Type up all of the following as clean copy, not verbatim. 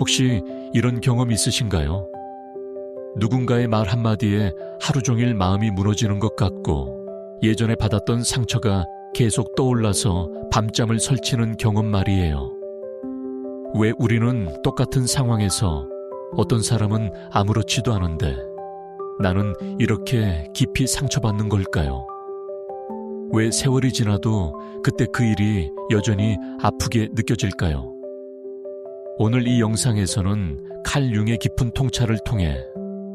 혹시 이런 경험 있으신가요? 누군가의 말 한마디에 하루 종일 마음이 무너지는 것 같고 예전에 받았던 상처가 계속 떠올라서 밤잠을 설치는 경험 말이에요. 왜 우리는 똑같은 상황에서 어떤 사람은 아무렇지도 않은데 나는 이렇게 깊이 상처받는 걸까요? 왜 세월이 지나도 그때 그 일이 여전히 아프게 느껴질까요? 오늘 이 영상에서는 칼 융의 깊은 통찰을 통해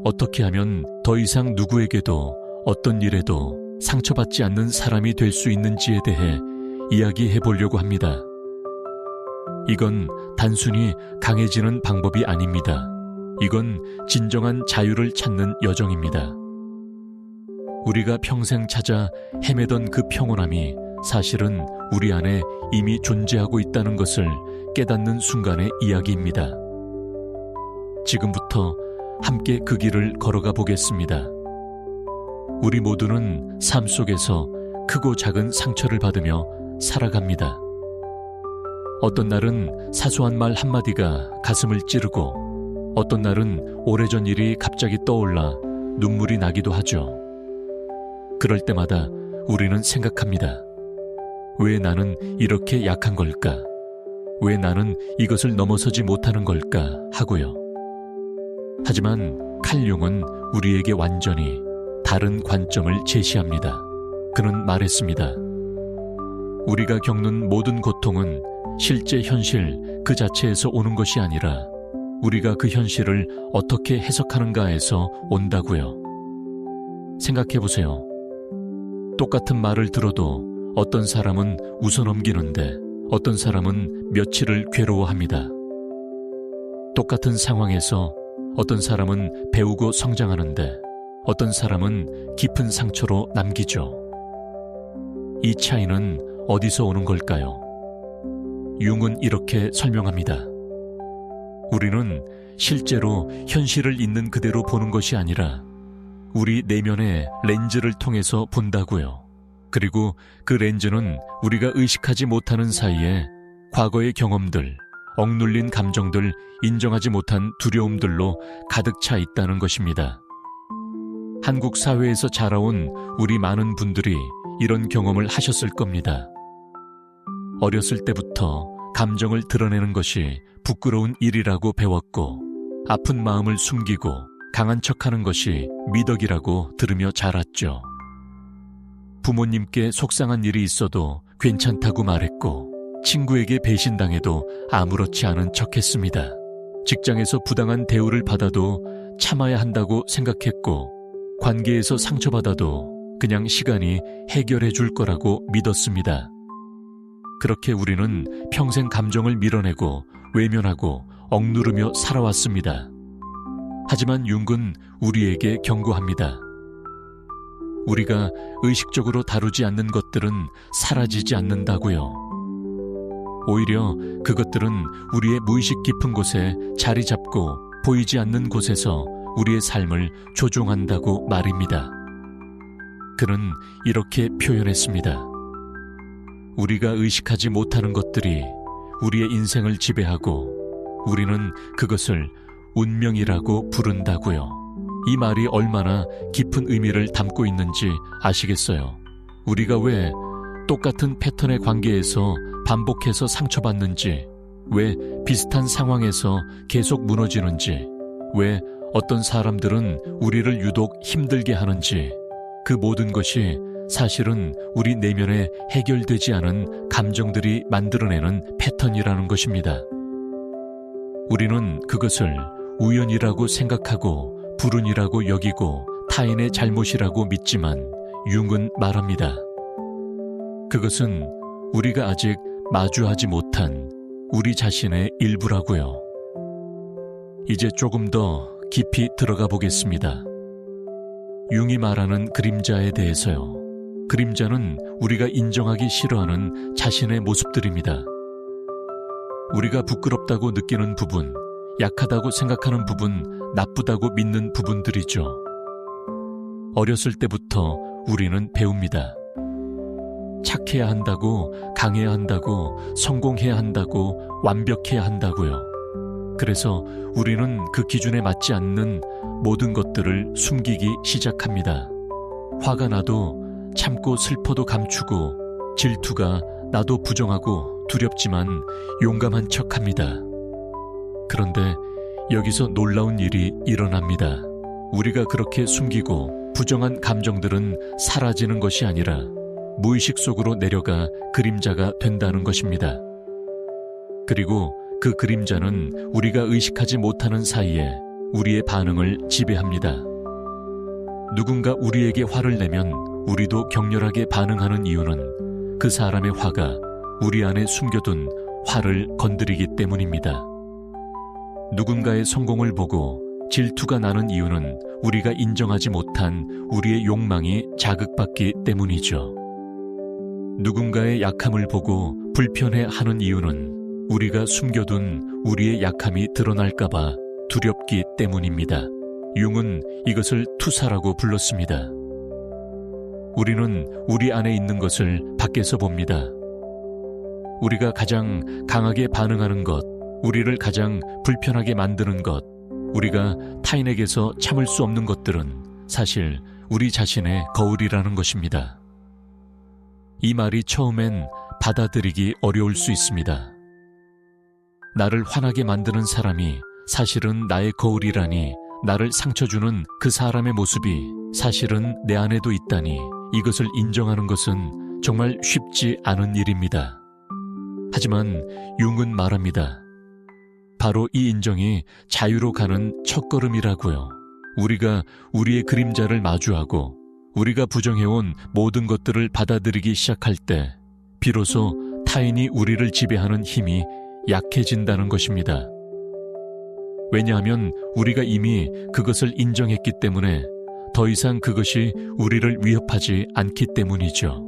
어떻게 하면 더 이상 누구에게도 어떤 일에도 상처받지 않는 사람이 될 수 있는지에 대해 이야기해 보려고 합니다. 이건 단순히 강해지는 방법이 아닙니다. 이건 진정한 자유를 찾는 여정입니다. 우리가 평생 찾아 헤매던 그 평온함이 사실은 우리 안에 이미 존재하고 있다는 것을 깨닫는 순간의 이야기입니다. 지금부터 함께 그 길을 걸어가 보겠습니다. 우리 모두는 삶 속에서 크고 작은 상처를 받으며 살아갑니다. 어떤 날은 사소한 말 한마디가 가슴을 찌르고 어떤 날은 오래전 일이 갑자기 떠올라 눈물이 나기도 하죠. 그럴 때마다 우리는 생각합니다. 왜 나는 이렇게 약한 걸까? 왜 나는 이것을 넘어서지 못하는 걸까? 하고요. 하지만 칼 융은 우리에게 완전히 다른 관점을 제시합니다. 그는 말했습니다. 우리가 겪는 모든 고통은 실제 현실 그 자체에서 오는 것이 아니라 우리가 그 현실을 어떻게 해석하는가에서 온다고요. 생각해보세요. 똑같은 말을 들어도 어떤 사람은 웃어넘기는데 어떤 사람은 며칠을 괴로워합니다. 똑같은 상황에서 어떤 사람은 배우고 성장하는데 어떤 사람은 깊은 상처로 남기죠. 이 차이는 어디서 오는 걸까요? 융은 이렇게 설명합니다. 우리는 실제로 현실을 있는 그대로 보는 것이 아니라 우리 내면의 렌즈를 통해서 본다고요. 그리고 그 렌즈는 우리가 의식하지 못하는 사이에 과거의 경험들, 억눌린 감정들, 인정하지 못한 두려움들로 가득 차 있다는 것입니다. 한국 사회에서 자라온 우리 많은 분들이 이런 경험을 하셨을 겁니다. 어렸을 때부터 감정을 드러내는 것이 부끄러운 일이라고 배웠고 아픈 마음을 숨기고 강한 척하는 것이 미덕이라고 들으며 자랐죠. 부모님께 속상한 일이 있어도 괜찮다고 말했고 친구에게 배신당해도 아무렇지 않은 척했습니다. 직장에서 부당한 대우를 받아도 참아야 한다고 생각했고 관계에서 상처받아도 그냥 시간이 해결해 줄 거라고 믿었습니다. 그렇게 우리는 평생 감정을 밀어내고 외면하고 억누르며 살아왔습니다. 하지만 융은 우리에게 경고합니다. 우리가 의식적으로 다루지 않는 것들은 사라지지 않는다고요. 오히려 그것들은 우리의 무의식 깊은 곳에 자리 잡고 보이지 않는 곳에서 우리의 삶을 조종한다고 말입니다. 그는 이렇게 표현했습니다. 우리가 의식하지 못하는 것들이 우리의 인생을 지배하고 우리는 그것을 운명이라고 부른다고요. 이 말이 얼마나 깊은 의미를 담고 있는지 아시겠어요? 우리가 왜 똑같은 패턴의 관계에서 반복해서 상처받는지, 왜 비슷한 상황에서 계속 무너지는지, 왜 어떤 사람들은 우리를 유독 힘들게 하는지, 그 모든 것이 사실은 우리 내면에 해결되지 않은 감정들이 만들어내는 패턴이라는 것입니다. 우리는 그것을 우연이라고 생각하고 불운이라고 여기고 타인의 잘못이라고 믿지만 융은 말합니다. 그것은 우리가 아직 마주하지 못한 우리 자신의 일부라고요. 이제 조금 더 깊이 들어가 보겠습니다. 융이 말하는 그림자에 대해서요. 그림자는 우리가 인정하기 싫어하는 자신의 모습들입니다. 우리가 부끄럽다고 느끼는 부분, 약하다고 생각하는 부분, 나쁘다고 믿는 부분들이죠. 어렸을 때부터 우리는 배웁니다. 착해야 한다고, 강해야 한다고, 성공해야 한다고, 완벽해야 한다고요. 그래서 우리는 그 기준에 맞지 않는 모든 것들을 숨기기 시작합니다. 화가 나도 참고 슬퍼도 감추고, 질투가 나도 부정하고 두렵지만 용감한 척합니다. 그런데 여기서 놀라운 일이 일어납니다. 우리가 그렇게 숨기고 부정한 감정들은 사라지는 것이 아니라 무의식 속으로 내려가 그림자가 된다는 것입니다. 그리고 그 그림자는 우리가 의식하지 못하는 사이에 우리의 반응을 지배합니다. 누군가 우리에게 화를 내면 우리도 격렬하게 반응하는 이유는 그 사람의 화가 우리 안에 숨겨둔 화를 건드리기 때문입니다. 누군가의 성공을 보고 질투가 나는 이유는 우리가 인정하지 못한 우리의 욕망이 자극받기 때문이죠. 누군가의 약함을 보고 불편해하는 이유는 우리가 숨겨둔 우리의 약함이 드러날까봐 두렵기 때문입니다. 융은 이것을 투사라고 불렀습니다. 우리는 우리 안에 있는 것을 밖에서 봅니다. 우리가 가장 강하게 반응하는 것, 우리를 가장 불편하게 만드는 것, 우리가 타인에게서 참을 수 없는 것들은 사실 우리 자신의 거울이라는 것입니다. 이 말이 처음엔 받아들이기 어려울 수 있습니다. 나를 화나게 만드는 사람이 사실은 나의 거울이라니, 나를 상처주는 그 사람의 모습이 사실은 내 안에도 있다니, 이것을 인정하는 것은 정말 쉽지 않은 일입니다. 하지만 융은 말합니다. 바로 이 인정이 자유로 가는 첫걸음이라고요. 우리가 우리의 그림자를 마주하고 우리가 부정해온 모든 것들을 받아들이기 시작할 때 비로소 타인이 우리를 지배하는 힘이 약해진다는 것입니다. 왜냐하면 우리가 이미 그것을 인정했기 때문에 더 이상 그것이 우리를 위협하지 않기 때문이죠.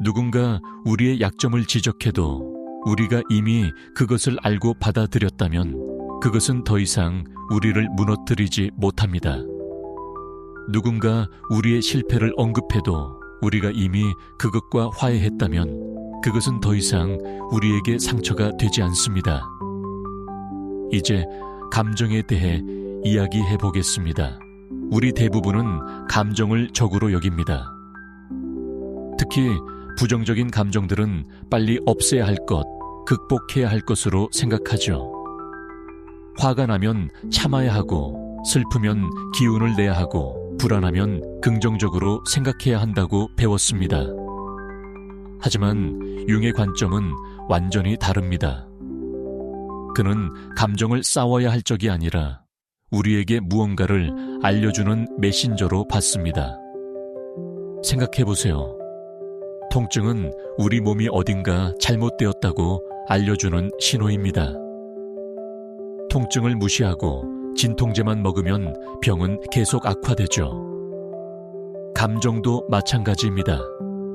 누군가 우리의 약점을 지적해도 우리가 이미 그것을 알고 받아들였다면 그것은 더 이상 우리를 무너뜨리지 못합니다. 누군가 우리의 실패를 언급해도 우리가 이미 그것과 화해했다면 그것은 더 이상 우리에게 상처가 되지 않습니다. 이제 감정에 대해 이야기해 보겠습니다. 우리 대부분은 감정을 적으로 여깁니다. 특히 부정적인 감정들은 빨리 없애야 할 것, 극복해야 할 것으로 생각하죠. 화가 나면 참아야 하고, 슬프면 기운을 내야 하고, 불안하면 긍정적으로 생각해야 한다고 배웠습니다. 하지만 융의 관점은 완전히 다릅니다. 그는 감정을 싸워야 할 적이 아니라 우리에게 무언가를 알려주는 메신저로 봤습니다. 생각해보세요. 통증은 우리 몸이 어딘가 잘못되었다고 알려주는 신호입니다. 통증을 무시하고 진통제만 먹으면 병은 계속 악화되죠. 감정도 마찬가지입니다.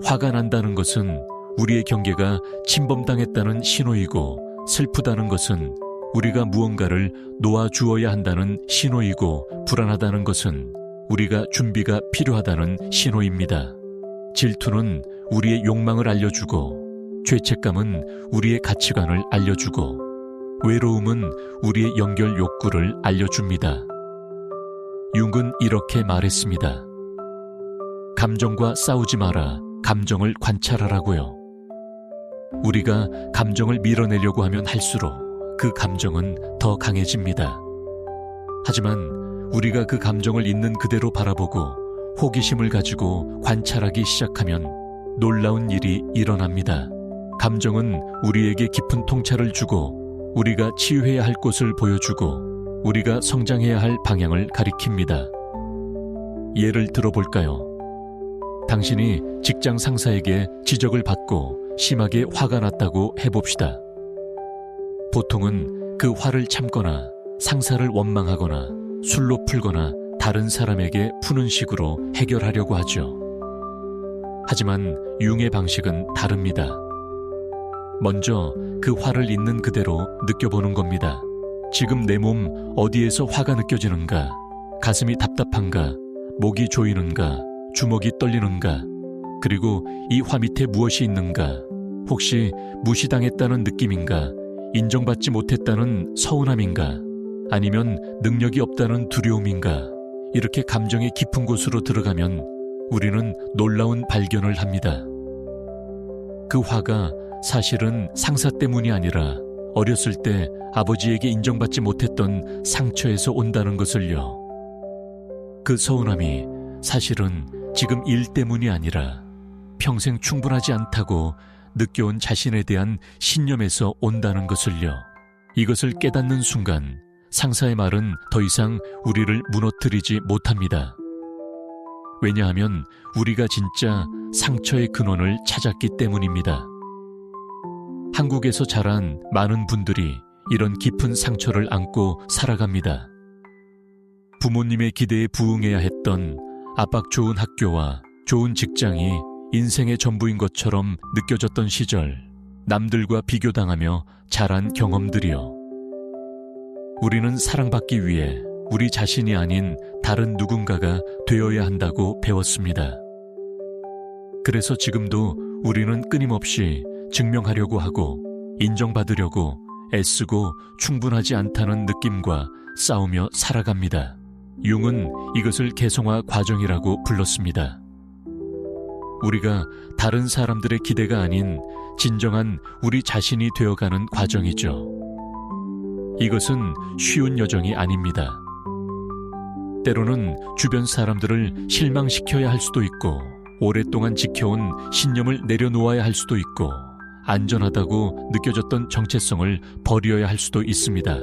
화가 난다는 것은 우리의 경계가 침범당했다는 신호이고, 슬프다는 것은 우리가 무언가를 놓아주어야 한다는 신호이고, 불안하다는 것은 우리가 준비가 필요하다는 신호입니다. 질투는 우리의 욕망을 알려주고, 죄책감은 우리의 가치관을 알려주고, 외로움은 우리의 연결 욕구를 알려줍니다. 융은 이렇게 말했습니다. 감정과 싸우지 마라. 감정을 관찰하라고요. 우리가 감정을 밀어내려고 하면 할수록 그 감정은 더 강해집니다. 하지만 우리가 그 감정을 있는 그대로 바라보고 호기심을 가지고 관찰하기 시작하면 놀라운 일이 일어납니다. 감정은 우리에게 깊은 통찰을 주고, 우리가 치유해야 할 곳을 보여주고, 우리가 성장해야 할 방향을 가리킵니다. 예를 들어볼까요? 당신이 직장 상사에게 지적을 받고 심하게 화가 났다고 해봅시다. 보통은 그 화를 참거나 상사를 원망하거나 술로 풀거나 다른 사람에게 푸는 식으로 해결하려고 하죠. 하지만 융의 방식은 다릅니다. 먼저 그 화를 있는 그대로 느껴보는 겁니다. 지금 내 몸 어디에서 화가 느껴지는가? 가슴이 답답한가? 목이 조이는가? 주먹이 떨리는가? 그리고 이 화 밑에 무엇이 있는가? 혹시 무시당했다는 느낌인가? 인정받지 못했다는 서운함인가? 아니면 능력이 없다는 두려움인가? 이렇게 감정의 깊은 곳으로 들어가면 우리는 놀라운 발견을 합니다. 그 화가 사실은 상사 때문이 아니라 어렸을 때 아버지에게 인정받지 못했던 상처에서 온다는 것을요. 그 서운함이 사실은 지금 일 때문이 아니라 평생 충분하지 않다고 느껴온 자신에 대한 신념에서 온다는 것을요. 이것을 깨닫는 순간 상사의 말은 더 이상 우리를 무너뜨리지 못합니다. 왜냐하면 우리가 진짜 상처의 근원을 찾았기 때문입니다. 한국에서 자란 많은 분들이 이런 깊은 상처를 안고 살아갑니다. 부모님의 기대에 부응해야 했던 압박 좋은 학교와 좋은 직장이 인생의 전부인 것처럼 느껴졌던 시절, 남들과 비교당하며 자란 경험들이요. 우리는 사랑받기 위해 우리 자신이 아닌 다른 누군가가 되어야 한다고 배웠습니다. 그래서 지금도 우리는 끊임없이 증명하려고 하고 인정받으려고 애쓰고 충분하지 않다는 느낌과 싸우며 살아갑니다. 융은 이것을 개성화 과정이라고 불렀습니다. 우리가 다른 사람들의 기대가 아닌 진정한 우리 자신이 되어가는 과정이죠. 이것은 쉬운 여정이 아닙니다. 때로는 주변 사람들을 실망시켜야 할 수도 있고 오랫동안 지켜온 신념을 내려놓아야 할 수도 있고 안전하다고 느껴졌던 정체성을 버려야 할 수도 있습니다.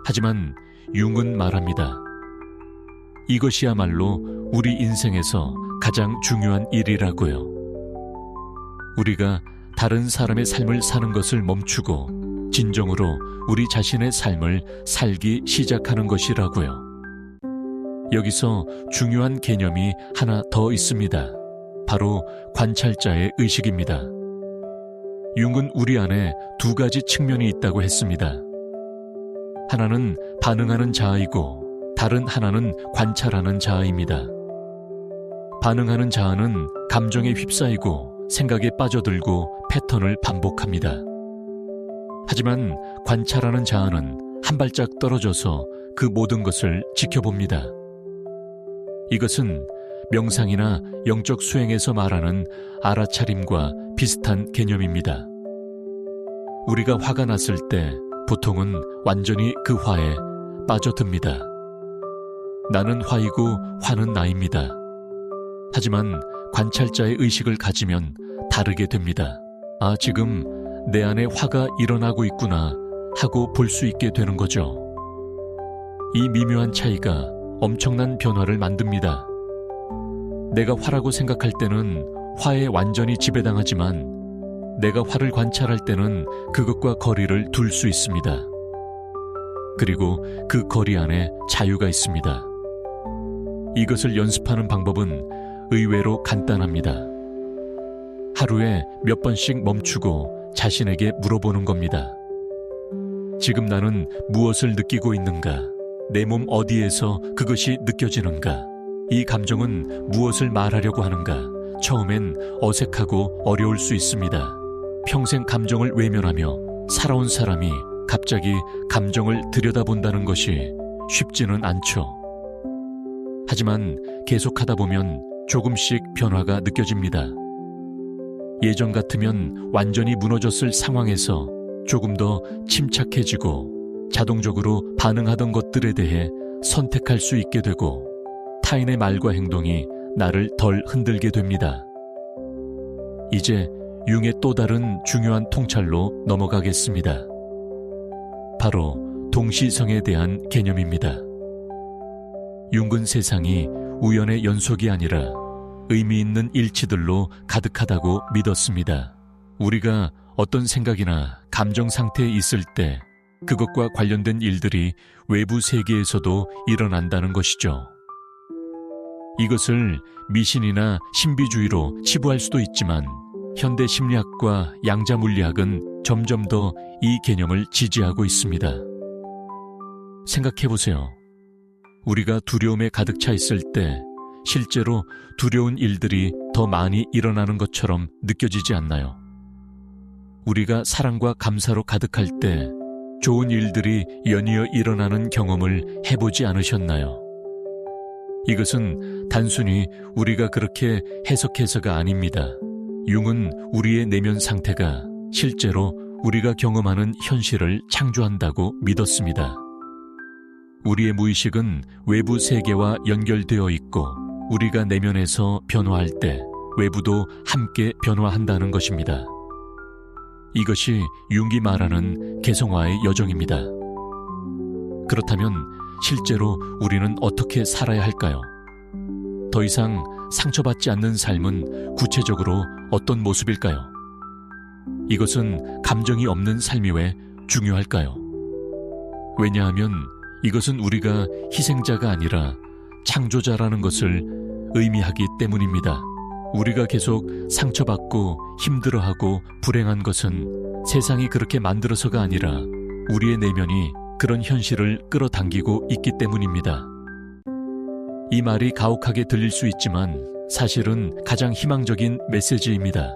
하지만 융은 말합니다. 이것이야말로 우리 인생에서 가장 중요한 일이라고요. 우리가 다른 사람의 삶을 사는 것을 멈추고 진정으로 우리 자신의 삶을 살기 시작하는 것이라고요. 여기서 중요한 개념이 하나 더 있습니다. 바로 관찰자의 의식입니다. 융은 우리 안에 두 가지 측면이 있다고 했습니다. 하나는 반응하는 자아이고 다른 하나는 관찰하는 자아입니다. 반응하는 자아는 감정에 휩싸이고 생각에 빠져들고 패턴을 반복합니다. 하지만 관찰하는 자아는 한 발짝 떨어져서 그 모든 것을 지켜봅니다. 이것은 명상이나 영적 수행에서 말하는 알아차림과 비슷한 개념입니다. 우리가 화가 났을 때 보통은 완전히 그 화에 빠져듭니다. 나는 화이고 화는 나입니다. 하지만 관찰자의 의식을 가지면 다르게 됩니다. 아, 지금 내 안에 화가 일어나고 있구나 하고 볼 수 있게 되는 거죠. 이 미묘한 차이가 엄청난 변화를 만듭니다. 내가 화라고 생각할 때는 화에 완전히 지배당하지만 내가 화를 관찰할 때는 그것과 거리를 둘 수 있습니다. 그리고 그 거리 안에 자유가 있습니다. 이것을 연습하는 방법은 의외로 간단합니다. 하루에 몇 번씩 멈추고 자신에게 물어보는 겁니다. 지금 나는 무엇을 느끼고 있는가? 내 몸 어디에서 그것이 느껴지는가? 이 감정은 무엇을 말하려고 하는가? 처음엔 어색하고 어려울 수 있습니다. 평생 감정을 외면하며 살아온 사람이 갑자기 감정을 들여다본다는 것이 쉽지는 않죠. 하지만 계속하다 보면 조금씩 변화가 느껴집니다. 예전 같으면 완전히 무너졌을 상황에서 조금 더 침착해지고 자동적으로 반응하던 것들에 대해 선택할 수 있게 되고 타인의 말과 행동이 나를 덜 흔들게 됩니다. 이제 융의 또 다른 중요한 통찰로 넘어가겠습니다. 바로 동시성에 대한 개념입니다. 융은 세상이 우연의 연속이 아니라 의미 있는 일치들로 가득하다고 믿었습니다. 우리가 어떤 생각이나 감정 상태에 있을 때 그것과 관련된 일들이 외부 세계에서도 일어난다는 것이죠. 이것을 미신이나 신비주의로 치부할 수도 있지만 현대 심리학과 양자 물리학은 점점 더 이 개념을 지지하고 있습니다. 생각해보세요. 우리가 두려움에 가득 차 있을 때 실제로 두려운 일들이 더 많이 일어나는 것처럼 느껴지지 않나요? 우리가 사랑과 감사로 가득할 때 좋은 일들이 연이어 일어나는 경험을 해보지 않으셨나요? 이것은 단순히 우리가 그렇게 해석해서가 아닙니다. 융은 우리의 내면 상태가 실제로 우리가 경험하는 현실을 창조한다고 믿었습니다. 우리의 무의식은 외부 세계와 연결되어 있고 우리가 내면에서 변화할 때 외부도 함께 변화한다는 것입니다. 이것이 융이 말하는 개성화의 여정입니다. 그렇다면 실제로 우리는 어떻게 살아야 할까요? 더 이상 상처받지 않는 삶은 구체적으로 어떤 모습일까요? 이것은 감정이 없는 삶이 왜 중요할까요? 왜냐하면 이것은 우리가 희생자가 아니라 창조자라는 것을 의미하기 때문입니다. 우리가 계속 상처받고 힘들어하고 불행한 것은 세상이 그렇게 만들어서가 아니라 우리의 내면이 그런 현실을 끌어당기고 있기 때문입니다. 이 말이 가혹하게 들릴 수 있지만 사실은 가장 희망적인 메시지입니다.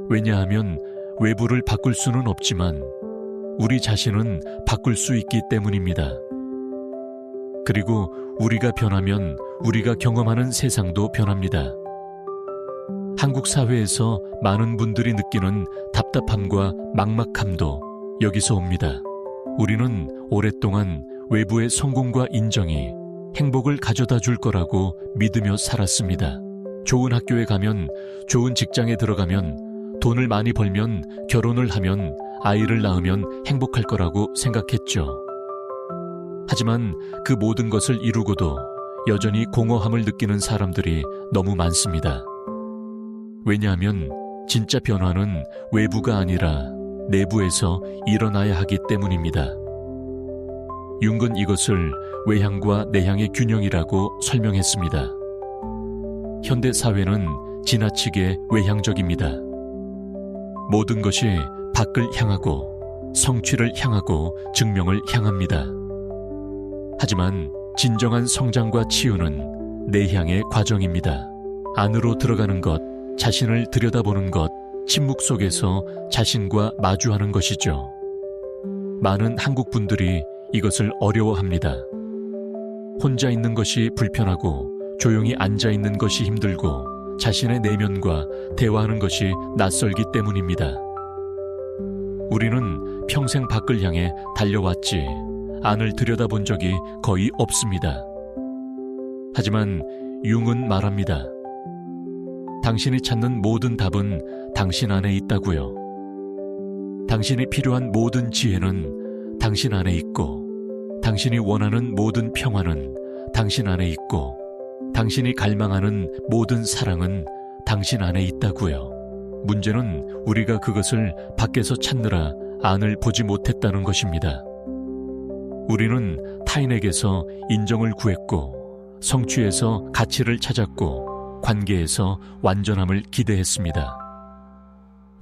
왜냐하면 외부를 바꿀 수는 없지만 우리 자신은 바꿀 수 있기 때문입니다. 그리고 우리가 변하면 우리가 경험하는 세상도 변합니다. 한국 사회에서 많은 분들이 느끼는 답답함과 막막함도 여기서 옵니다. 우리는 오랫동안 외부의 성공과 인정이 행복을 가져다 줄 거라고 믿으며 살았습니다. 좋은 학교에 가면, 좋은 직장에 들어가면, 돈을 많이 벌면, 결혼을 하면, 아이를 낳으면 행복할 거라고 생각했죠. 하지만 그 모든 것을 이루고도 여전히 공허함을 느끼는 사람들이 너무 많습니다. 왜냐하면 진짜 변화는 외부가 아니라 내부에서 일어나야 하기 때문입니다. 융은 이것을 외향과 내향의 균형이라고 설명했습니다. 현대 사회는 지나치게 외향적입니다. 모든 것이 밖을 향하고 성취를 향하고 증명을 향합니다. 하지만 진정한 성장과 치유는 내향의 과정입니다. 안으로 들어가는 것, 자신을 들여다보는 것, 침묵 속에서 자신과 마주하는 것이죠. 많은 한국 분들이 이것을 어려워합니다. 혼자 있는 것이 불편하고 조용히 앉아 있는 것이 힘들고 자신의 내면과 대화하는 것이 낯설기 때문입니다. 우리는 평생 밖을 향해 달려왔지 안을 들여다본 적이 거의 없습니다. 하지만 융은 말합니다. 당신이 찾는 모든 답은 당신 안에 있다고요. 당신이 필요한 모든 지혜는 당신 안에 있고, 당신이 원하는 모든 평화는 당신 안에 있고, 당신이 갈망하는 모든 사랑은 당신 안에 있다고요. 문제는 우리가 그것을 밖에서 찾느라 안을 보지 못했다는 것입니다. 우리는 타인에게서 인정을 구했고, 성취에서 가치를 찾았고, 관계에서 완전함을 기대했습니다.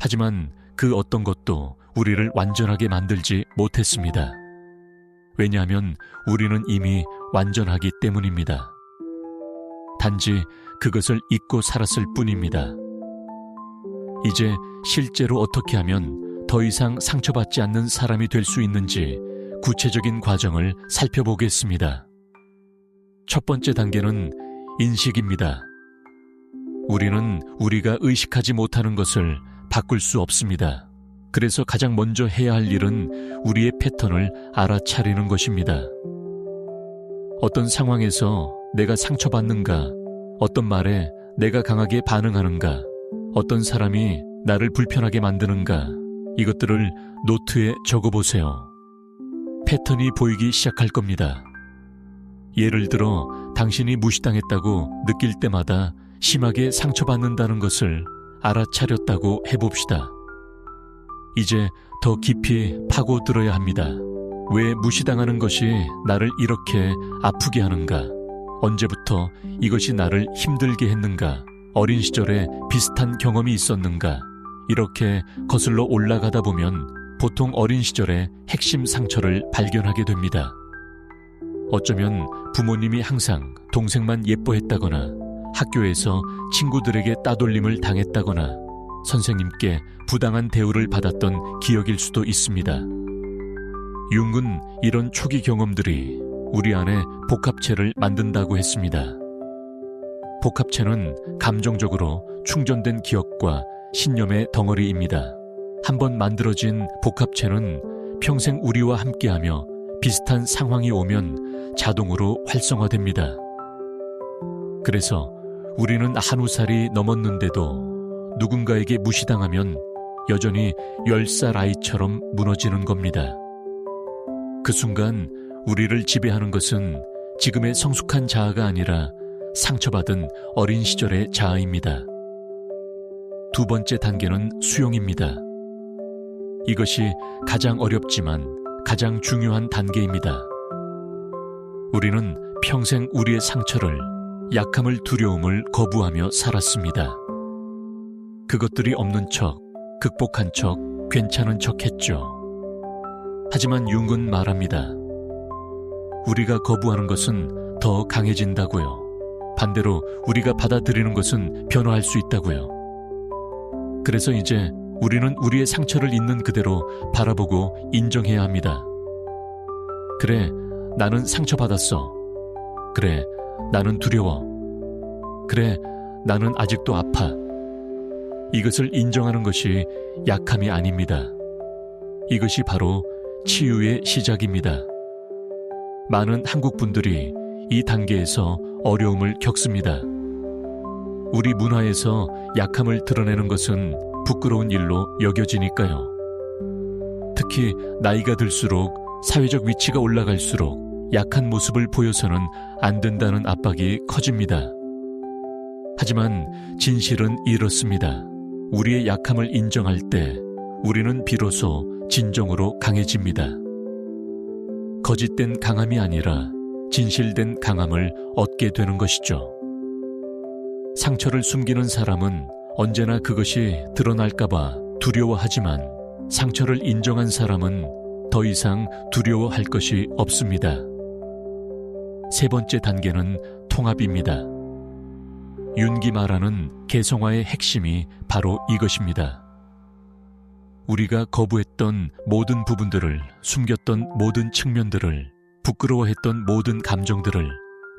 하지만 그 어떤 것도 우리를 완전하게 만들지 못했습니다. 왜냐하면 우리는 이미 완전하기 때문입니다. 단지 그것을 잊고 살았을 뿐입니다. 이제 실제로 어떻게 하면 더 이상 상처받지 않는 사람이 될 수 있는지 구체적인 과정을 살펴보겠습니다. 첫 번째 단계는 인식입니다. 우리는 우리가 의식하지 못하는 것을 바꿀 수 없습니다. 그래서 가장 먼저 해야 할 일은 우리의 패턴을 알아차리는 것입니다. 어떤 상황에서 내가 상처받는가, 어떤 말에 내가 강하게 반응하는가, 어떤 사람이 나를 불편하게 만드는가, 이것들을 노트에 적어보세요. 패턴이 보이기 시작할 겁니다. 예를 들어 당신이 무시당했다고 느낄 때마다 심하게 상처받는다는 것을 알아차렸다고 해봅시다. 이제 더 깊이 파고들어야 합니다. 왜 무시당하는 것이 나를 이렇게 아프게 하는가? 언제부터 이것이 나를 힘들게 했는가? 어린 시절에 비슷한 경험이 있었는가? 이렇게 거슬러 올라가다 보면 보통 어린 시절의 핵심 상처를 발견하게 됩니다. 어쩌면 부모님이 항상 동생만 예뻐했다거나 학교에서 친구들에게 따돌림을 당했다거나 선생님께 부당한 대우를 받았던 기억일 수도 있습니다. 융은 이런 초기 경험들이 우리 안에 복합체를 만든다고 했습니다. 복합체는 감정적으로 충전된 기억과 신념의 덩어리입니다. 한번 만들어진 복합체는 평생 우리와 함께하며 비슷한 상황이 오면 자동으로 활성화됩니다. 그래서 우리는 1살이 넘었는데도 누군가에게 무시당하면 여전히 10살 아이처럼 무너지는 겁니다. 그 순간 우리를 지배하는 것은 지금의 성숙한 자아가 아니라 상처받은 어린 시절의 자아입니다. 두 번째 단계는 수용입니다. 이것이 가장 어렵지만 가장 중요한 단계입니다. 우리는 평생 우리의 상처를, 약함을, 두려움을 거부하며 살았습니다. 그것들이 없는 척, 극복한 척, 괜찮은 척 했죠. 하지만 융은 말합니다. 우리가 거부하는 것은 더 강해진다고요. 반대로 우리가 받아들이는 것은 변화할 수 있다고요. 그래서 이제 우리는 우리의 상처를 있는 그대로 바라보고 인정해야 합니다. 그래, 나는 상처받았어. 그래, 나는 두려워. 그래, 나는 아직도 아파. 이것을 인정하는 것이 약함이 아닙니다. 이것이 바로 치유의 시작입니다. 많은 한국 분들이 이 단계에서 어려움을 겪습니다. 우리 문화에서 약함을 드러내는 것은 부끄러운 일로 여겨지니까요. 특히 나이가 들수록 사회적 위치가 올라갈수록 약한 모습을 보여서는 안 된다는 압박이 커집니다. 하지만 진실은 이렇습니다. 우리의 약함을 인정할 때 우리는 비로소 진정으로 강해집니다. 거짓된 강함이 아니라 진실된 강함을 얻게 되는 것이죠. 상처를 숨기는 사람은 언제나 그것이 드러날까봐 두려워하지만 상처를 인정한 사람은 더 이상 두려워할 것이 없습니다. 세 번째 단계는 통합입니다. 윤기 말하는 개성화의 핵심이 바로 이것입니다. 우리가 거부했던 모든 부분들을, 숨겼던 모든 측면들을, 부끄러워했던 모든 감정들을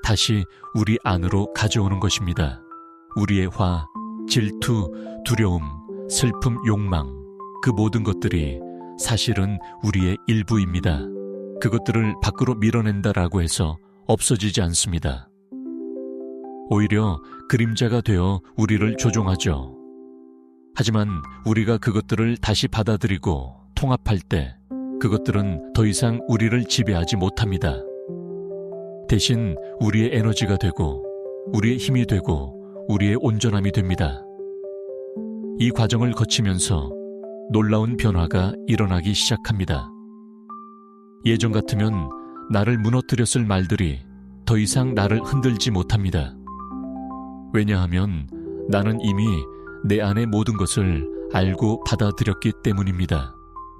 다시 우리 안으로 가져오는 것입니다. 우리의 화, 질투, 두려움, 슬픔, 욕망, 그 모든 것들이 사실은 우리의 일부입니다. 그것들을 밖으로 밀어낸다라고 해서 없어지지 않습니다. 오히려 그림자가 되어 우리를 조종하죠. 하지만 우리가 그것들을 다시 받아들이고 통합할 때 그것들은 더 이상 우리를 지배하지 못합니다. 대신 우리의 에너지가 되고 우리의 힘이 되고 우리의 온전함이 됩니다. 이 과정을 거치면서 놀라운 변화가 일어나기 시작합니다. 예전 같으면 나를 무너뜨렸을 말들이 더 이상 나를 흔들지 못합니다. 왜냐하면 나는 이미 내 안의 모든 것을 알고 받아들였기 때문입니다.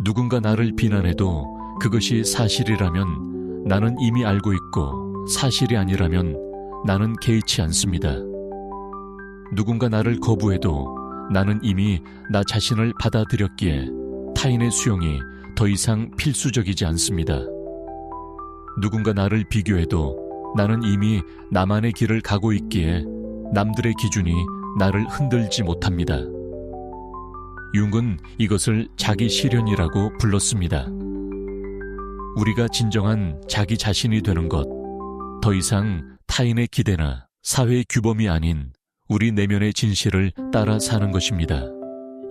누군가 나를 비난해도 그것이 사실이라면 나는 이미 알고 있고 사실이 아니라면 나는 개의치 않습니다. 누군가 나를 거부해도 나는 이미 나 자신을 받아들였기에 타인의 수용이 더 이상 필수적이지 않습니다. 누군가 나를 비교해도 나는 이미 나만의 길을 가고 있기에 남들의 기준이 나를 흔들지 못합니다. 융은 이것을 자기 실현이라고 불렀습니다. 우리가 진정한 자기 자신이 되는 것, 더 이상 타인의 기대나 사회의 규범이 아닌 우리 내면의 진실을 따라 사는 것입니다.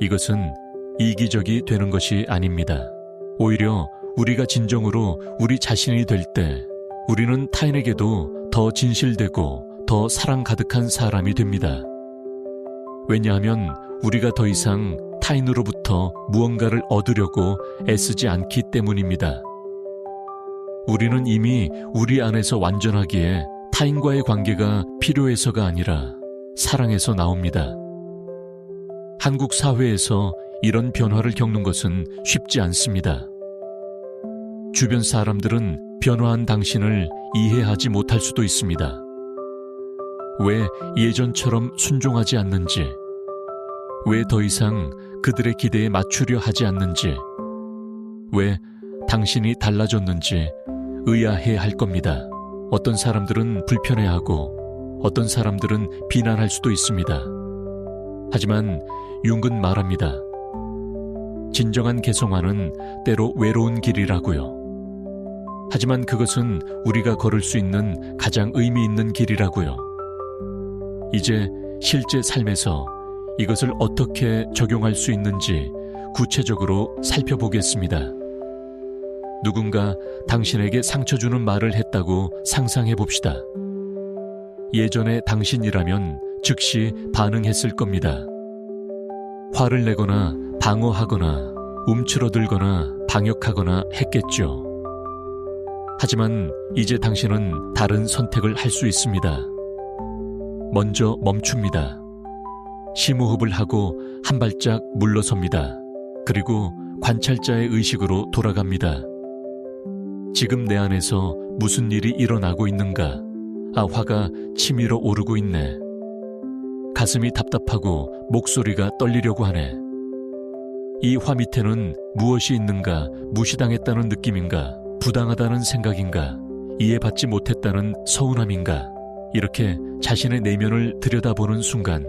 이것은 이기적이 되는 것이 아닙니다. 오히려 우리가 진정으로 우리 자신이 될 때 우리는 타인에게도 더 진실되고 더 사랑 가득한 사람이 됩니다. 왜냐하면 우리가 더 이상 타인으로부터 무언가를 얻으려고 애쓰지 않기 때문입니다. 우리는 이미 우리 안에서 완전하기에 타인과의 관계가 필요해서가 아니라 사랑에서 나옵니다. 한국 사회에서 이런 변화를 겪는 것은 쉽지 않습니다. 주변 사람들은 변화한 당신을 이해하지 못할 수도 있습니다. 왜 예전처럼 순종하지 않는지, 왜 더 이상 그들의 기대에 맞추려 하지 않는지, 왜 당신이 달라졌는지 의아해 할 겁니다. 어떤 사람들은 불편해하고 어떤 사람들은 비난할 수도 있습니다. 하지만 융은 말합니다. 진정한 개성화는 때로 외로운 길이라고요. 하지만 그것은 우리가 걸을 수 있는 가장 의미 있는 길이라고요. 이제 실제 삶에서 이것을 어떻게 적용할 수 있는지 구체적으로 살펴보겠습니다. 누군가 당신에게 상처 주는 말을 했다고 상상해 봅시다. 예전에 당신이라면 즉시 반응했을 겁니다. 화를 내거나 방어하거나 움츠러들거나 방역하거나 했겠죠. 하지만 이제 당신은 다른 선택을 할 수 있습니다. 먼저 멈춥니다. 심호흡을 하고 한 발짝 물러섭니다. 그리고 관찰자의 의식으로 돌아갑니다. 지금 내 안에서 무슨 일이 일어나고 있는가? 화가 치밀어 오르고 있네. 가슴이 답답하고 목소리가 떨리려고 하네. 이 화 밑에는 무엇이 있는가? 무시당했다는 느낌인가? 부당하다는 생각인가? 이해받지 못했다는 서운함인가? 이렇게 자신의 내면을 들여다보는 순간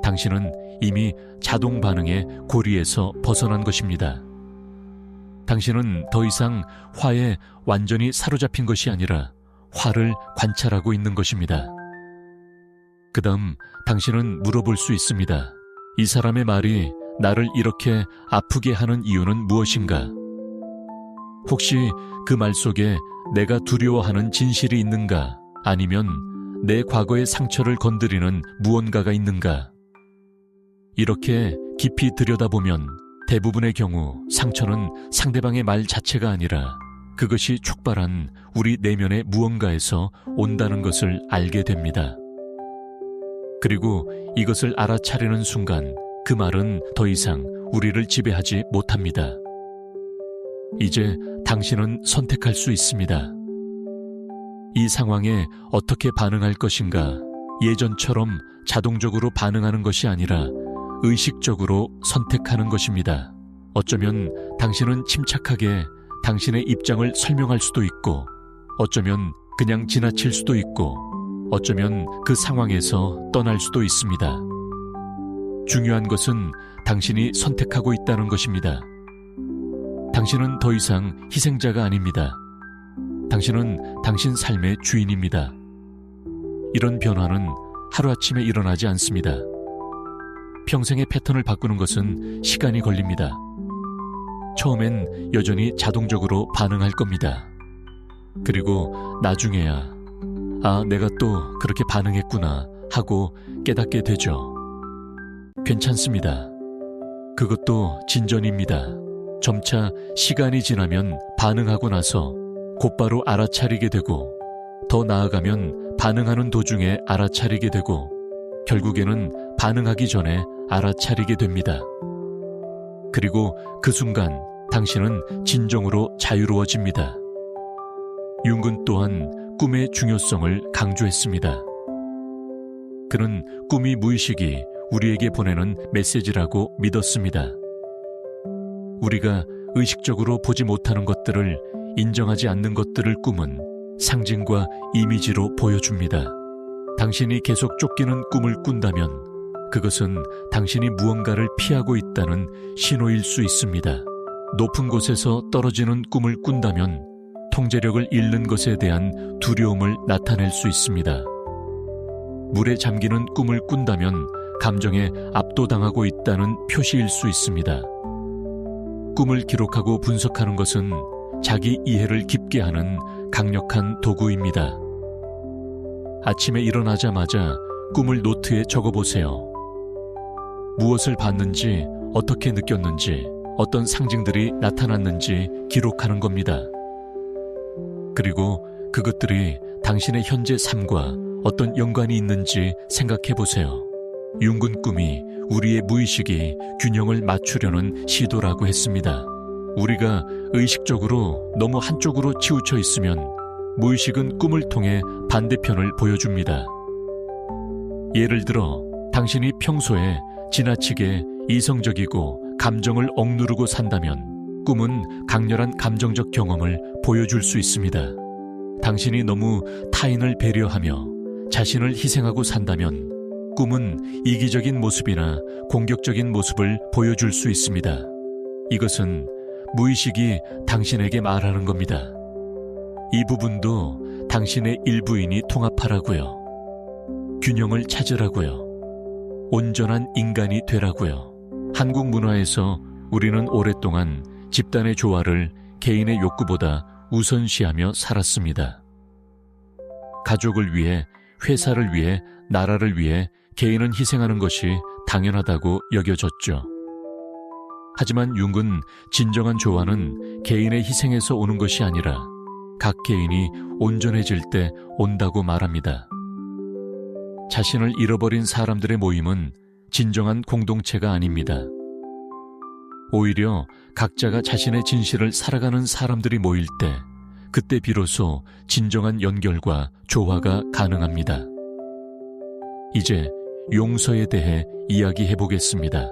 당신은 이미 자동 반응의 고리에서 벗어난 것입니다. 당신은 더 이상 화에 완전히 사로잡힌 것이 아니라 화를 관찰하고 있는 것입니다. 그 다음 당신은 물어볼 수 있습니다. 이 사람의 말이 나를 이렇게 아프게 하는 이유는 무엇인가? 혹시 그 말 속에 내가 두려워하는 진실이 있는가? 아니면 내 과거의 상처를 건드리는 무언가가 있는가? 이렇게 깊이 들여다보면 대부분의 경우 상처는 상대방의 말 자체가 아니라 그것이 촉발한 우리 내면의 무언가에서 온다는 것을 알게 됩니다. 그리고 이것을 알아차리는 순간 그 말은 더 이상 우리를 지배하지 못합니다. 이제 당신은 선택할 수 있습니다. 이 상황에 어떻게 반응할 것인가? 예전처럼 자동적으로 반응하는 것이 아니라 의식적으로 선택하는 것입니다. 어쩌면 당신은 침착하게 당신의 입장을 설명할 수도 있고, 어쩌면 그냥 지나칠 수도 있고, 어쩌면 그 상황에서 떠날 수도 있습니다. 중요한 것은 당신이 선택하고 있다는 것입니다. 당신은 더 이상 희생자가 아닙니다. 당신은 당신 삶의 주인입니다. 이런 변화는 하루아침에 일어나지 않습니다. 평생의 패턴을 바꾸는 것은 시간이 걸립니다. 처음엔 여전히 자동적으로 반응할 겁니다. 그리고 나중에야 내가 또 그렇게 반응했구나 하고 깨닫게 되죠. 괜찮습니다. 그것도 진전입니다. 점차 시간이 지나면 반응하고 나서 곧바로 알아차리게 되고, 더 나아가면 반응하는 도중에 알아차리게 되고, 결국에는 반응하기 전에 알아차리게 됩니다. 그리고 그 순간 당신은 진정으로 자유로워집니다. 융은 또한 꿈의 중요성을 강조했습니다. 그는 꿈이 무의식이 우리에게 보내는 메시지라고 믿었습니다. 우리가 의식적으로 보지 못하는 것들을, 인정하지 않는 것들을 꿈은 상징과 이미지로 보여줍니다. 당신이 계속 쫓기는 꿈을 꾼다면 그것은 당신이 무언가를 피하고 있다는 신호일 수 있습니다. 높은 곳에서 떨어지는 꿈을 꾼다면 통제력을 잃는 것에 대한 두려움을 나타낼 수 있습니다. 물에 잠기는 꿈을 꾼다면 감정에 압도당하고 있다는 표시일 수 있습니다. 꿈을 기록하고 분석하는 것은 자기 이해를 깊게 하는 강력한 도구입니다. 아침에 일어나자마자 꿈을 노트에 적어보세요. 무엇을 봤는지, 어떻게 느꼈는지, 어떤 상징들이 나타났는지 기록하는 겁니다. 그리고 그것들이 당신의 현재 삶과 어떤 연관이 있는지 생각해 보세요. 융은 꿈이 우리의 무의식이 균형을 맞추려는 시도라고 했습니다. 우리가 의식적으로 너무 한쪽으로 치우쳐 있으면 무의식은 꿈을 통해 반대편을 보여줍니다. 예를 들어 당신이 평소에 지나치게 이성적이고 감정을 억누르고 산다면 꿈은 강렬한 감정적 경험을 보여줄 수 있습니다. 당신이 너무 타인을 배려하며 자신을 희생하고 산다면 꿈은 이기적인 모습이나 공격적인 모습을 보여줄 수 있습니다. 이것은 무의식이 당신에게 말하는 겁니다. 이 부분도 당신의 일부인이 통합하라고요. 균형을 찾으라고요. 온전한 인간이 되라고요. 한국 문화에서 우리는 오랫동안 집단의 조화를 개인의 욕구보다 우선시하며 살았습니다. 가족을 위해, 회사를 위해, 나라를 위해 개인은 희생하는 것이 당연하다고 여겨졌죠. 하지만 융은 진정한 조화는 개인의 희생에서 오는 것이 아니라 각 개인이 온전해질 때 온다고 말합니다. 자신을 잃어버린 사람들의 모임은 진정한 공동체가 아닙니다. 오히려 각자가 자신의 진실을 살아가는 사람들이 모일 때 그때 비로소 진정한 연결과 조화가 가능합니다. 이제 용서에 대해 이야기해 보겠습니다.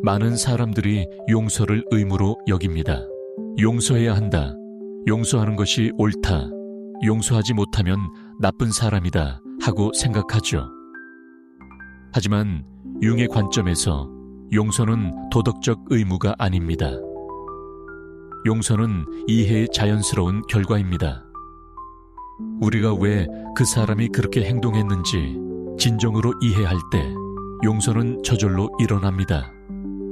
많은 사람들이 용서를 의무로 여깁니다. 용서해야 한다. 용서하는 것이 옳다. 용서하지 못하면 나쁜 사람이다 하고 생각하죠. 하지만 융의 관점에서 용서는 도덕적 의무가 아닙니다. 용서는 이해의 자연스러운 결과입니다. 우리가 왜 그 사람이 그렇게 행동했는지 진정으로 이해할 때 용서는 저절로 일어납니다.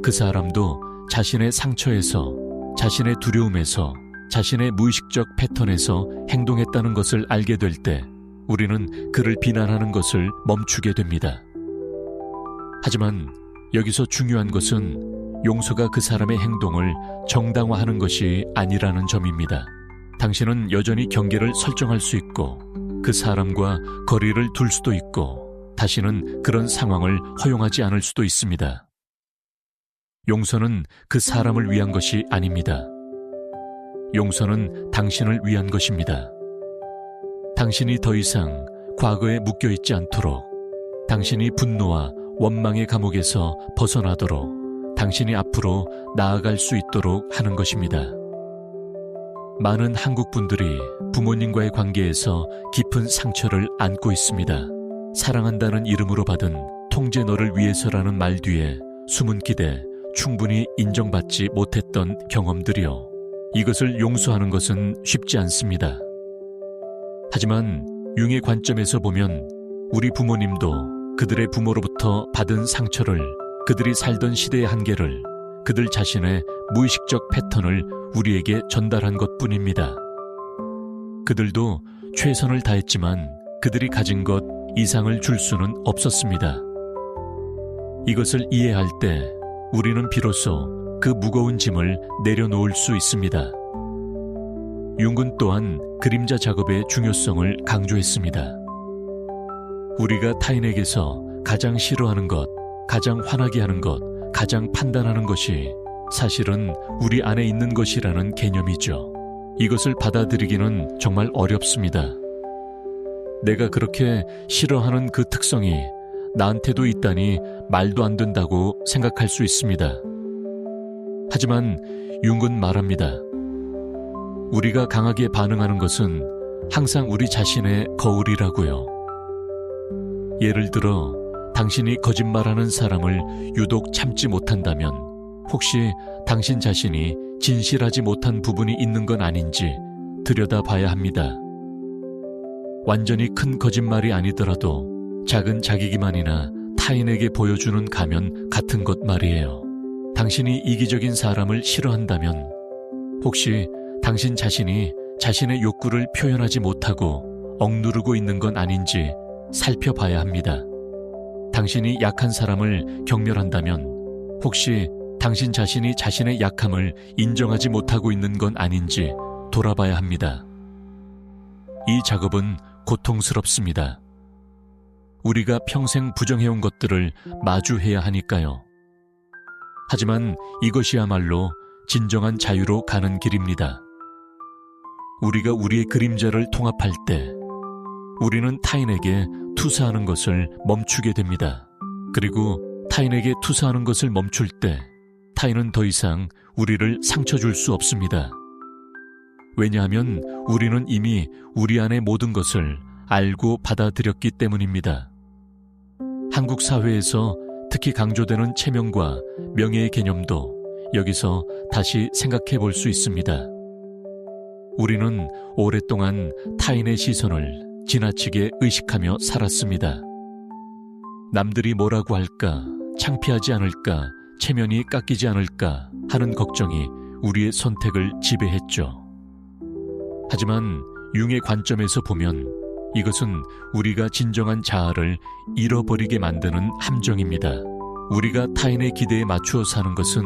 그 사람도 자신의 상처에서, 자신의 두려움에서, 자신의 무의식적 패턴에서 행동했다는 것을 알게 될 때 우리는 그를 비난하는 것을 멈추게 됩니다. 하지만 여기서 중요한 것은 용서가 그 사람의 행동을 정당화하는 것이 아니라는 점입니다. 당신은 여전히 경계를 설정할 수 있고 그 사람과 거리를 둘 수도 있고 다시는 그런 상황을 허용하지 않을 수도 있습니다. 용서는 그 사람을 위한 것이 아닙니다. 용서는 당신을 위한 것입니다. 당신이 더 이상 과거에 묶여있지 않도록, 당신이 분노와 원망의 감옥에서 벗어나도록, 당신이 앞으로 나아갈 수 있도록 하는 것입니다. 많은 한국 분들이 부모님과의 관계에서 깊은 상처를 안고 있습니다. 사랑한다는 이름으로 받은 통제 너를 위해서라는 말 뒤에 숨은 기대, 충분히 인정받지 못했던 경험들이요. 이것을 용서하는 것은 쉽지 않습니다. 하지만 융의 관점에서 보면 우리 부모님도 그들의 부모로부터 받은 상처를, 그들이 살던 시대의 한계를, 그들 자신의 무의식적 패턴을 우리에게 전달한 것뿐입니다. 그들도 최선을 다했지만 그들이 가진 것 이상을 줄 수는 없었습니다. 이것을 이해할 때 우리는 비로소 그 무거운 짐을 내려놓을 수 있습니다. 융은 또한 그림자 작업의 중요성을 강조했습니다. 우리가 타인에게서 가장 싫어하는 것, 가장 화나게 하는 것, 가장 판단하는 것이 사실은 우리 안에 있는 것이라는 개념이죠. 이것을 받아들이기는 정말 어렵습니다. 내가 그렇게 싫어하는 그 특성이 나한테도 있다니 말도 안 된다고 생각할 수 있습니다. 하지만 융은 말합니다. 우리가 강하게 반응하는 것은 항상 우리 자신의 거울이라고요. 예를 들어 당신이 거짓말하는 사람을 유독 참지 못한다면 혹시 당신 자신이 진실하지 못한 부분이 있는 건 아닌지 들여다봐야 합니다. 완전히 큰 거짓말이 아니더라도 작은 자기기만이나 타인에게 보여주는 가면 같은 것 말이에요. 당신이 이기적인 사람을 싫어한다면 혹시 당신 자신이 자신의 욕구를 표현하지 못하고 억누르고 있는 건 아닌지 살펴봐야 합니다. 당신이 약한 사람을 경멸한다면 혹시 당신 자신이 자신의 약함을 인정하지 못하고 있는 건 아닌지 돌아봐야 합니다. 이 작업은 고통스럽습니다. 우리가 평생 부정해온 것들을 마주해야 하니까요. 하지만 이것이야말로 진정한 자유로 가는 길입니다. 우리가 우리의 그림자를 통합할 때 우리는 타인에게 투사하는 것을 멈추게 됩니다. 그리고 타인에게 투사하는 것을 멈출 때 타인은 더 이상 우리를 상처 줄 수 없습니다. 왜냐하면 우리는 이미 우리 안의 모든 것을 알고 받아들였기 때문입니다. 한국 사회에서 특히 강조되는 체면과 명예의 개념도 여기서 다시 생각해 볼 수 있습니다. 우리는 오랫동안 타인의 시선을 지나치게 의식하며 살았습니다. 남들이 뭐라고 할까, 창피하지 않을까, 체면이 깎이지 않을까 하는 걱정이 우리의 선택을 지배했죠. 하지만 융의 관점에서 보면 이것은 우리가 진정한 자아를 잃어버리게 만드는 함정입니다. 우리가 타인의 기대에 맞추어 사는 것은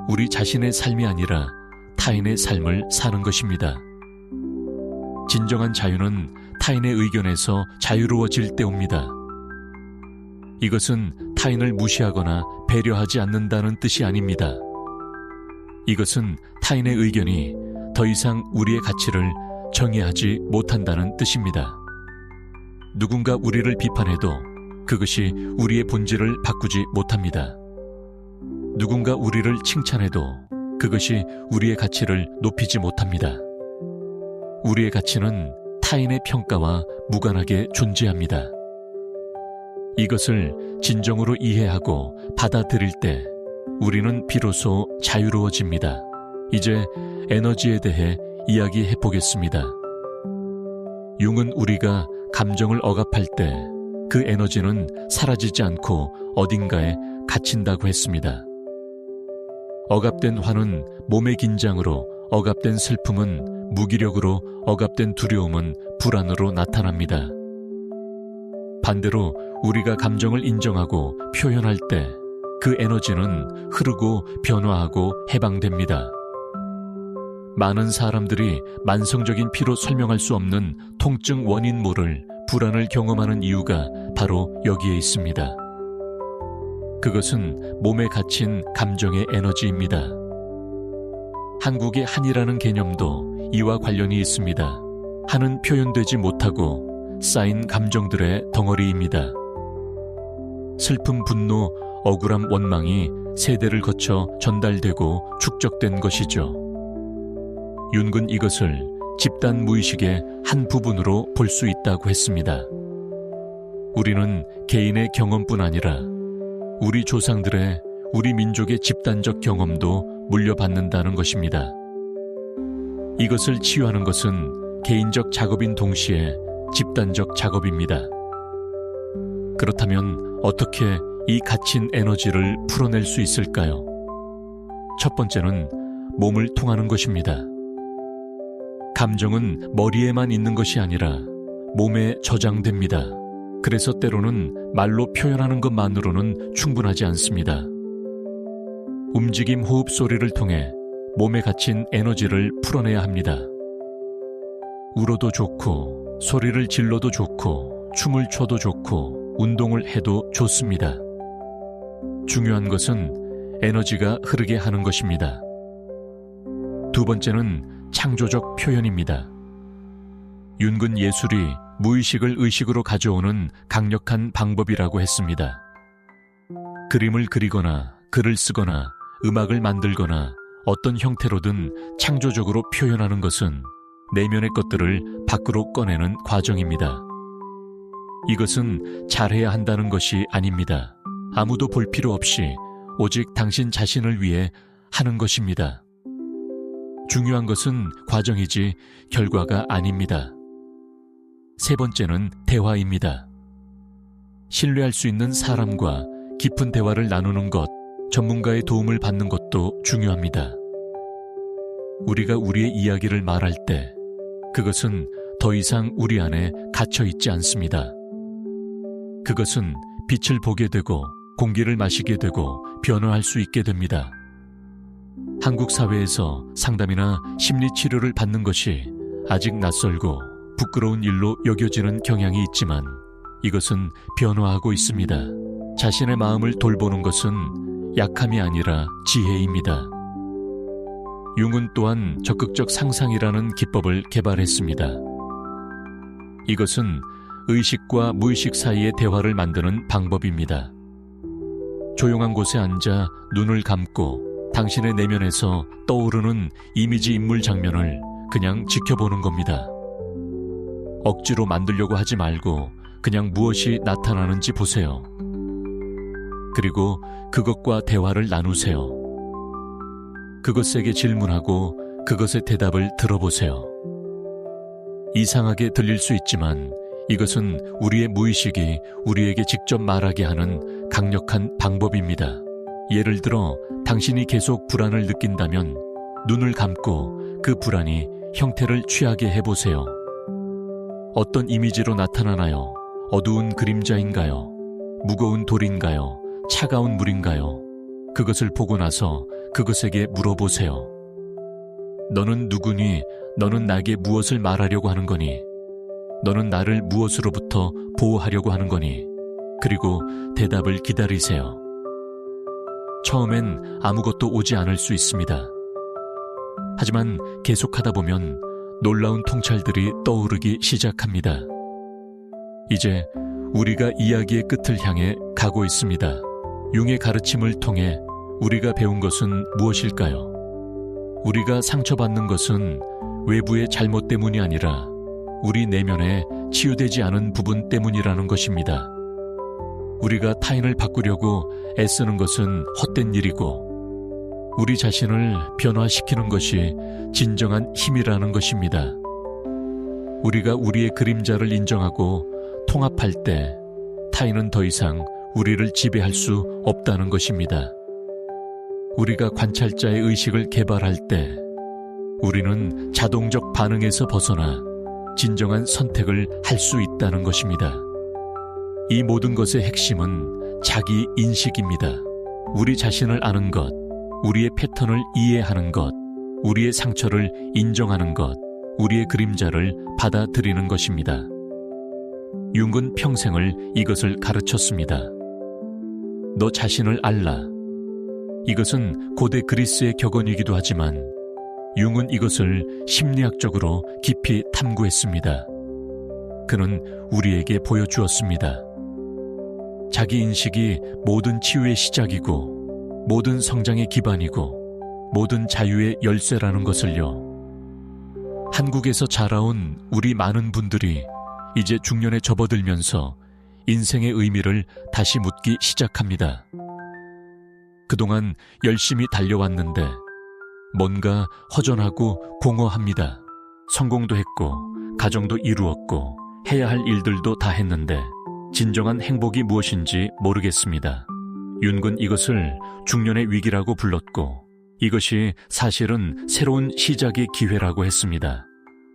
우리 자신의 삶이 아니라 타인의 삶을 사는 것입니다. 진정한 자유는 타인의 의견에서 자유로워질 때 옵니다. 이것은 타인을 무시하거나 배려하지 않는다는 뜻이 아닙니다. 이것은 타인의 의견이 더 이상 우리의 가치를 정의하지 못한다는 뜻입니다. 누군가 우리를 비판해도 그것이 우리의 본질을 바꾸지 못합니다. 누군가 우리를 칭찬해도 그것이 우리의 가치를 높이지 못합니다. 우리의 가치는 타인의 평가와 무관하게 존재합니다. 이것을 진정으로 이해하고 받아들일 때 우리는 비로소 자유로워집니다. 이제 에너지에 대해 이야기해 보겠습니다. 융은 우리가 감정을 억압할 때 그 에너지는 사라지지 않고 어딘가에 갇힌다고 했습니다. 억압된 화는 몸의 긴장으로, 억압된 슬픔은 무기력으로, 억압된 두려움은 불안으로 나타납니다. 반대로 우리가 감정을 인정하고 표현할 때 그 에너지는 흐르고 변화하고 해방됩니다. 많은 사람들이 만성적인 피로 설명할 수 없는 통증 원인모를 불안을 경험하는 이유가 바로 여기에 있습니다. 그것은 몸에 갇힌 감정의 에너지입니다. 한국의 한이라는 개념도 이와 관련이 있습니다. 한은 표현되지 못하고 쌓인 감정들의 덩어리입니다. 슬픔, 분노, 억울함, 원망이 세대를 거쳐 전달되고 축적된 것이죠. 융은 이것을 집단 무의식의 한 부분으로 볼 수 있다고 했습니다. 우리는 개인의 경험뿐 아니라 우리 조상들의, 우리 민족의 집단적 경험도 물려받는다는 것입니다. 이것을 치유하는 것은 개인적 작업인 동시에 집단적 작업입니다. 그렇다면 어떻게 이 갇힌 에너지를 풀어낼 수 있을까요? 첫 번째는 몸을 통하는 것입니다. 감정은 머리에만 있는 것이 아니라 몸에 저장됩니다. 그래서 때로는 말로 표현하는 것만으로는 충분하지 않습니다. 움직임, 호흡, 소리를 통해 몸에 갇힌 에너지를 풀어내야 합니다. 울어도 좋고, 소리를 질러도 좋고, 춤을 춰도 좋고, 운동을 해도 좋습니다. 중요한 것은 에너지가 흐르게 하는 것입니다. 두 번째는 창조적 표현입니다. 융은 예술이 무의식을 의식으로 가져오는 강력한 방법이라고 했습니다. 그림을 그리거나 글을 쓰거나 음악을 만들거나 어떤 형태로든 창조적으로 표현하는 것은 내면의 것들을 밖으로 꺼내는 과정입니다. 이것은 잘해야 한다는 것이 아닙니다. 아무도 볼 필요 없이 오직 당신 자신을 위해 하는 것입니다. 중요한 것은 과정이지 결과가 아닙니다. 세 번째는 대화입니다. 신뢰할 수 있는 사람과 깊은 대화를 나누는 것, 전문가의 도움을 받는 것도 중요합니다. 우리가 우리의 이야기를 말할 때 그것은 더 이상 우리 안에 갇혀 있지 않습니다. 그것은 빛을 보게 되고 공기를 마시게 되고 변화할 수 있게 됩니다. 한국 사회에서 상담이나 심리치료를 받는 것이 아직 낯설고 부끄러운 일로 여겨지는 경향이 있지만 이것은 변화하고 있습니다. 자신의 마음을 돌보는 것은 약함이 아니라 지혜입니다. 융은 또한 적극적 상상이라는 기법을 개발했습니다. 이것은 의식과 무의식 사이의 대화를 만드는 방법입니다. 조용한 곳에 앉아 눈을 감고 당신의 내면에서 떠오르는 이미지 인물 장면을 그냥 지켜보는 겁니다. 억지로 만들려고 하지 말고 그냥 무엇이 나타나는지 보세요. 그리고 그것과 대화를 나누세요. 그것에게 질문하고 그것의 대답을 들어보세요. 이상하게 들릴 수 있지만 이것은 우리의 무의식이 우리에게 직접 말하게 하는 강력한 방법입니다. 예를 들어 당신이 계속 불안을 느낀다면 눈을 감고 그 불안이 형태를 취하게 해보세요. 어떤 이미지로 나타나나요? 어두운 그림자인가요? 무거운 돌인가요? 차가운 물인가요? 그것을 보고 나서 그것에게 물어보세요. 너는 누구니? 너는 나에게 무엇을 말하려고 하는 거니? 너는 나를 무엇으로부터 보호하려고 하는 거니? 그리고 대답을 기다리세요. 처음엔 아무것도 오지 않을 수 있습니다. 하지만 계속하다 보면 놀라운 통찰들이 떠오르기 시작합니다. 이제 우리가 이야기의 끝을 향해 가고 있습니다. 융의 가르침을 통해 우리가 배운 것은 무엇일까요? 우리가 상처받는 것은 외부의 잘못 때문이 아니라 우리 내면에 치유되지 않은 부분 때문이라는 것입니다. 우리가 타인을 바꾸려고 애쓰는 것은 헛된 일이고 우리 자신을 변화시키는 것이 진정한 힘이라는 것입니다. 우리가 우리의 그림자를 인정하고 통합할 때 타인은 더 이상 우리를 지배할 수 없다는 것입니다. 우리가 관찰자의 의식을 개발할 때 우리는 자동적 반응에서 벗어나 진정한 선택을 할 수 있다는 것입니다. 이 모든 것의 핵심은 자기 인식입니다. 우리 자신을 아는 것, 우리의 패턴을 이해하는 것, 우리의 상처를 인정하는 것, 우리의 그림자를 받아들이는 것입니다. 융은 평생을 이것을 가르쳤습니다. 너 자신을 알라. 이것은 고대 그리스의 격언이기도 하지만 융은 이것을 심리학적으로 깊이 탐구했습니다. 그는 우리에게 보여주었습니다. 자기 인식이 모든 치유의 시작이고 모든 성장의 기반이고 모든 자유의 열쇠라는 것을요. 한국에서 자라온 우리 많은 분들이 이제 중년에 접어들면서 인생의 의미를 다시 묻기 시작합니다. 그동안 열심히 달려왔는데 뭔가 허전하고 공허합니다. 성공도 했고 가정도 이루었고 해야 할 일들도 다 했는데 진정한 행복이 무엇인지 모르겠습니다. 윤군 이것을 중년의 위기라고 불렀고 이것이 사실은 새로운 시작의 기회라고 했습니다.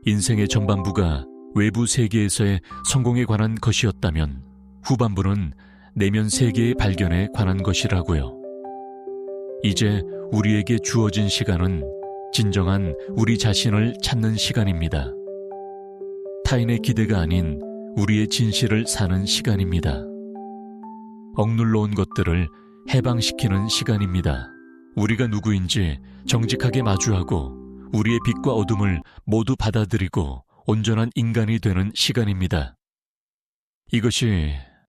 인생의 전반부가 외부 세계에서의 성공에 관한 것이었다면 후반부는 내면 세계의 발견에 관한 것이라고요. 이제 우리에게 주어진 시간은 진정한 우리 자신을 찾는 시간입니다. 타인의 기대가 아닌 우리의 진실을 사는 시간입니다. 억눌러 온 것들을 해방시키는 시간입니다. 우리가 누구인지 정직하게 마주하고 우리의 빛과 어둠을 모두 받아들이고 온전한 인간이 되는 시간입니다. 이것이